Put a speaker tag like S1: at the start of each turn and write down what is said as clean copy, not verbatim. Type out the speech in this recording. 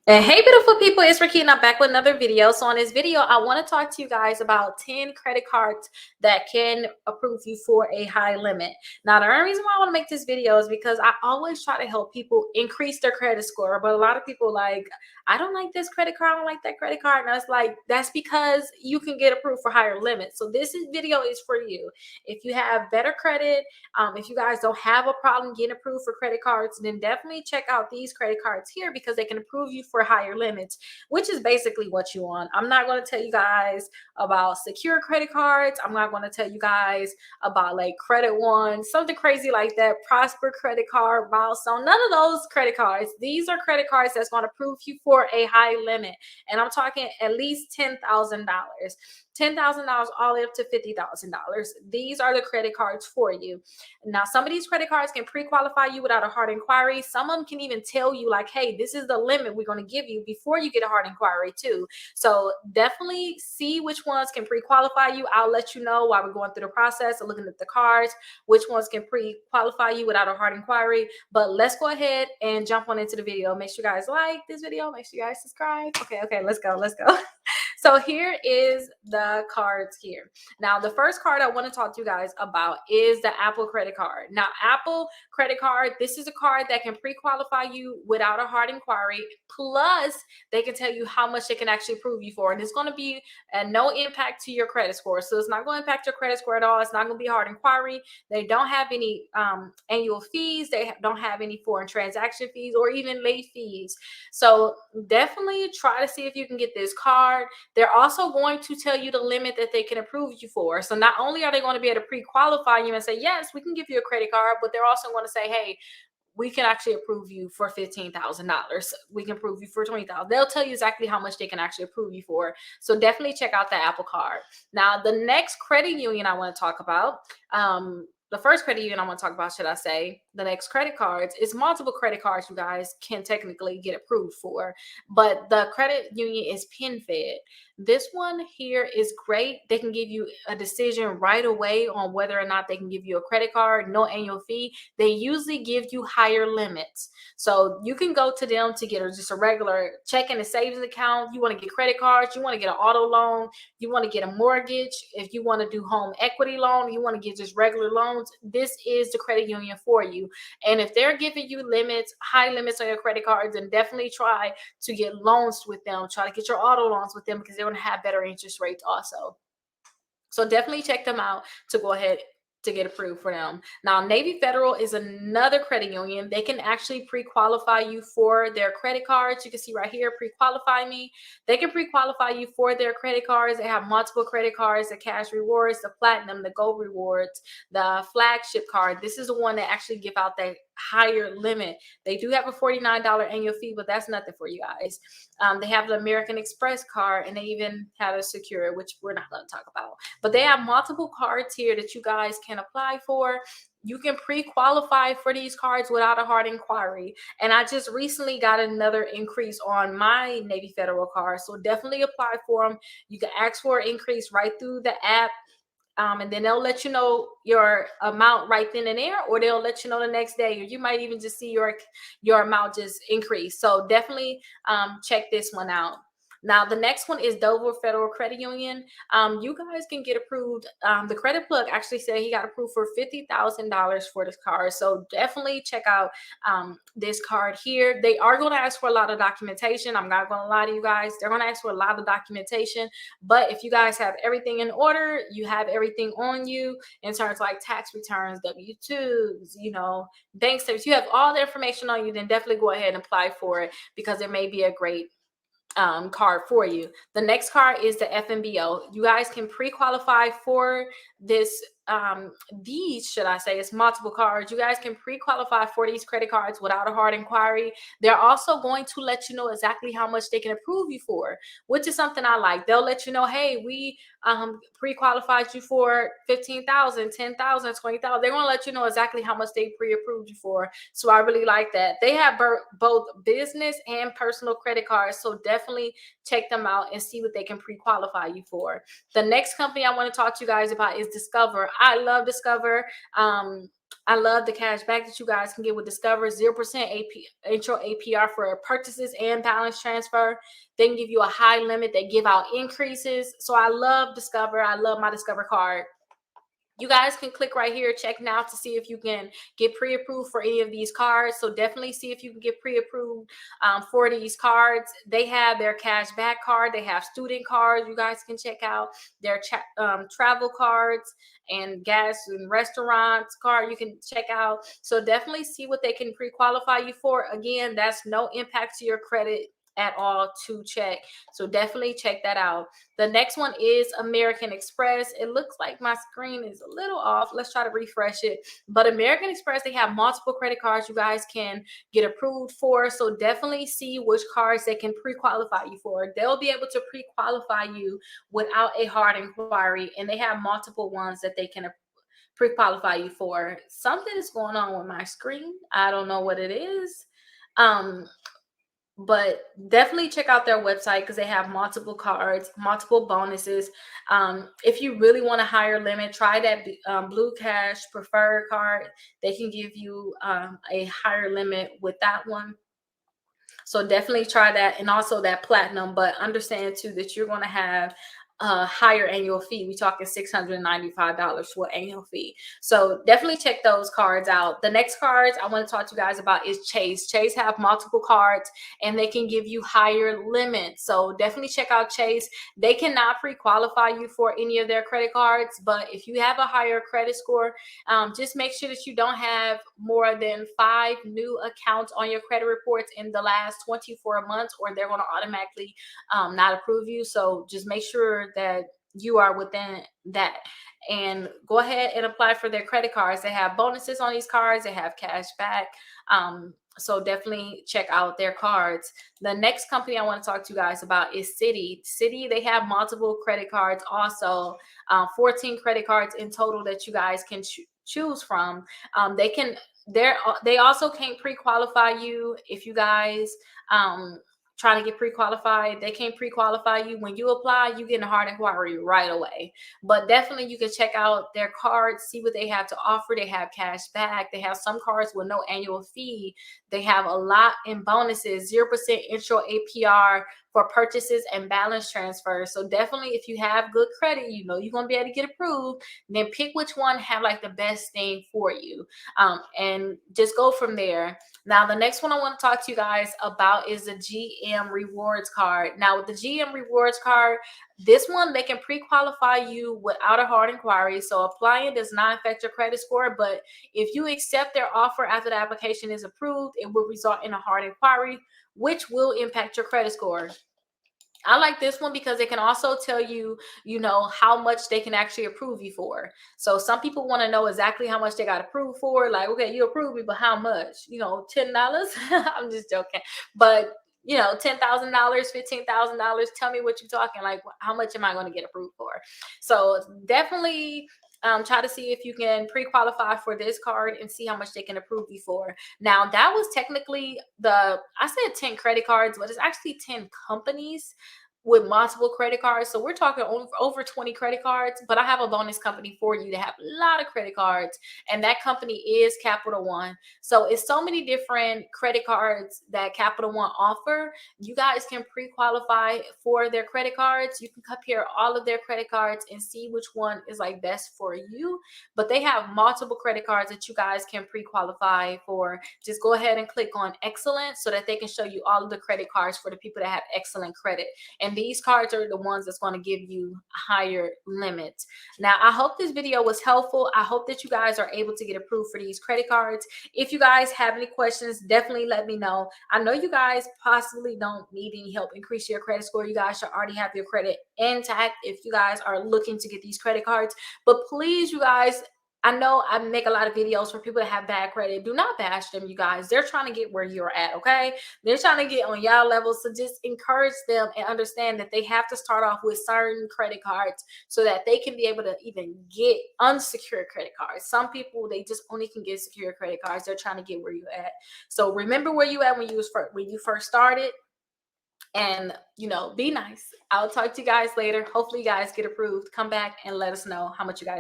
S1: Hey beautiful people, it's Rickita and I'm back with another video. So on this video, I want to talk to you guys about 10 credit cards that can approve you for a high limit. Now, the only reason why I want to make this video is because I always try to help people increase their credit score. But a lot of people I don't like this credit card, I don't like that credit card. And it's like, that's because you can get approved for higher limits. So video is for you. If you have better credit, if you guys don't have a problem getting approved for credit cards, then definitely check out these credit cards here because they can approve you for higher limits, which is basically what you want. I'm not going to tell you guys about secure credit cards. I'm not going to tell you guys about like Credit One, something crazy like that, Prosper credit card, Milestone, none of those credit cards. These are credit cards that's going to approve you for a high limit. And I'm talking at least $10,000. $10,000 all the way up to $50,000. These are the credit cards for you. Now, some of these credit cards can pre-qualify you without a hard inquiry. Some of them can even tell you like, hey, this is the limit we're going to give you before you get a hard inquiry too. So definitely see which ones can pre-qualify you. I'll let you know while we're going through the process of looking at the cards, which ones can pre-qualify you without a hard inquiry. But let's go ahead and jump on into the video. Make sure you guys like this video. Make sure you guys subscribe. Okay, let's go. So here is the cards here. Now, the first card I want to talk to you guys about is the Apple credit card. Now, Apple credit card, this is a card that can pre-qualify you without a hard inquiry. Plus, they can tell you how much they can actually approve you for. And it's going to be no impact to your credit score. So it's not going to impact your credit score at all. It's not going to be a hard inquiry. They don't have any annual fees. They don't have any foreign transaction fees or even late fees. So definitely try to see if you can get this card. They're also going to tell you the limit that they can approve you for. So not only are they going to be able to pre-qualify you and say, yes, we can give you a credit card, but they're also going to say, hey, we can actually approve you for $15,000. We can approve you for $20,000. They'll tell you exactly how much they can actually approve you for. So definitely check out the Apple card. Now, the next credit union I want to talk about, the first credit union I want to talk about, should I say, the next credit cards is multiple credit cards you guys can technically get approved for. But the credit union is PenFed. This one here is great. They can give you a decision right away on whether or not they can give you a credit card, no annual fee. They usually give you higher limits. So you can go to them to get just a regular checking and savings account. You want to get credit cards, you want to get an auto loan, you want to get a mortgage, if you want to do home equity loan, you want to get just regular loans, this is the credit union for you. And if they're giving you limits, high limits on your credit cards, then definitely try to get loans with them. Try to get your auto loans with them because they're going to have better interest rates also. So definitely check them out to go ahead to get approved for them. Now, Navy Federal is another credit union. They can actually pre-qualify you for their credit cards. You can see right here, pre-qualify me. They can pre-qualify you for their credit cards. They have multiple credit cards, the cash rewards, the platinum, the gold rewards, the flagship card. This is the one that actually give out that higher limit. They do have a $49 annual fee, but that's nothing for you guys. They have the American Express card, and they even have a secure, which we're not going to talk about. But they have multiple cards here that you guys can apply for. You can pre-qualify for these cards without a hard inquiry. And I just recently got another increase on my Navy Federal card. So definitely apply for them. You can ask for an increase right through the app. And then they'll let you know your amount right then and there, or they'll let you know the next day, or you might even just see your amount just increase. So definitely check this one out. Now, the next one is Dover Federal Credit Union. You guys can get approved. The credit plug actually said he got approved for $50,000 for this card. So definitely check out this card here. They are going to ask for a lot of documentation. I'm not going to lie to you guys. They're going to ask for a lot of documentation. But if you guys have everything in order, you have everything on you in terms of like tax returns, W-2s, bank statements, you have all the information on you, then definitely go ahead and apply for it because it may be a great card for you. The next card is the FNBO. You guys can pre-qualify for this. Should I say, it's multiple cards. You guys can pre-qualify for these credit cards without a hard inquiry. They're also going to let you know exactly how much they can approve you for, which is something I like. They'll let you know, hey, we pre-qualified you for $15,000, $10,000, $20,000. They're going to let you know exactly how much they pre-approved you for. So I really like that. They have both business and personal credit cards. So definitely check them out and see what they can pre-qualify you for. The next company I want to talk to you guys about is Discover. I love Discover. I love the cash back that you guys can get with Discover. 0% intro APR for purchases and balance transfer. They can give you a high limit. They give out increases. So I love Discover. I love my Discover card. You guys can click right here, check now to see if you can get pre-approved for any of these cards. So definitely see if you can get pre-approved for these cards. They have their cash back card. They have student cards. You guys can check out their travel cards and gas and restaurants card you can check out. So definitely see what they can pre-qualify you for. Again, that's no impact to your credit at all to check. So definitely check that out. The next one is American Express. It looks like my screen is a little off. Let's try to refresh it. But American Express, they have multiple credit cards you guys can get approved for. So definitely see which cards they can pre-qualify you for. They'll be able to pre-qualify you without a hard inquiry. And they have multiple ones that they can pre-qualify you for. Something is going on with my screen. I don't know what it is. But definitely check out their website because they have multiple cards, multiple bonuses. If you really want a higher limit, try that Blue Cash Preferred card. They can give you a higher limit with that one. So definitely try that, and also that Platinum. But understand too that you're going to have a higher annual fee. We're talking $695 for annual fee. So definitely check those cards out. The next cards I want to talk to you guys about is Chase. Chase have multiple cards and they can give you higher limits. So definitely check out Chase. They cannot pre-qualify you for any of their credit cards, but if you have a higher credit score, just make sure that you don't have more than 5 new accounts on your credit reports in the last 24 months, or they're going to automatically not approve you. So just make sure that you are within that, and go ahead and apply for their credit cards. They have bonuses on these cards. They have cash back. So definitely check out their cards. The next company I want to talk to you guys about is Citi. Citi, they have multiple credit cards also, 14 credit cards in total that you guys can choose from. They also can't pre-qualify you if you guys trying to get pre-qualified. They can't pre-qualify you. When you apply, you get a hard inquiry right away. But definitely you can check out their cards, see what they have to offer. They have cash back. They have some cards with no annual fee. They have a lot in bonuses, 0% intro APR for purchases and balance transfers. So definitely if you have good credit, you know you're going to be able to get approved. Then pick which one have like the best thing for you, and just go from there. Now, the next one I want to talk to you guys about is the GM Rewards card. Now, with the GM Rewards card, this one, they can pre-qualify you without a hard inquiry. So applying does not affect your credit score, but if you accept their offer after the application is approved, it will result in a hard inquiry, which will impact your credit score. I like this one because it can also tell you, how much they can actually approve you for. So some people want to know exactly how much they got approved for. Like, okay, you approved me, but how much? $10. I'm just joking. But $10,000, $15,000. Tell me what you're talking. Like, how much am I going to get approved for? So definitely try to see if you can pre-qualify for this card and see how much they can approve you for. Now, that was technically I said 10 credit cards, but it's actually 10 companies with multiple credit cards. So we're talking over 20 credit cards, but I have a bonus company for you to have a lot of credit cards, and that company is Capital One. So it's so many different credit cards that Capital One offer. You guys can pre-qualify for their credit cards. You can compare all of their credit cards and see which one is like best for you, but they have multiple credit cards that you guys can pre-qualify for. Just go ahead and click on excellent so that they can show you all of the credit cards for the people that have excellent credit. And these cards are the ones that's going to give you higher limits. Now, I hope this video was helpful. I hope that you guys are able to get approved for these credit cards. If you guys have any questions, definitely let me know. I know you guys possibly don't need any help increase your credit score. You guys should already have your credit intact if you guys are looking to get these credit cards. But please, you guys, I know I make a lot of videos for people that have bad credit. Do not bash them, you guys. They're trying to get where you're at, okay? They're trying to get on y'all level. So just encourage them and understand that they have to start off with certain credit cards so that they can be able to even get unsecured credit cards. Some people, they just only can get secure credit cards. They're trying to get where you're at. So remember where you at when you first started. And be nice. I'll talk to you guys later. Hopefully you guys get approved. Come back and let us know how much you guys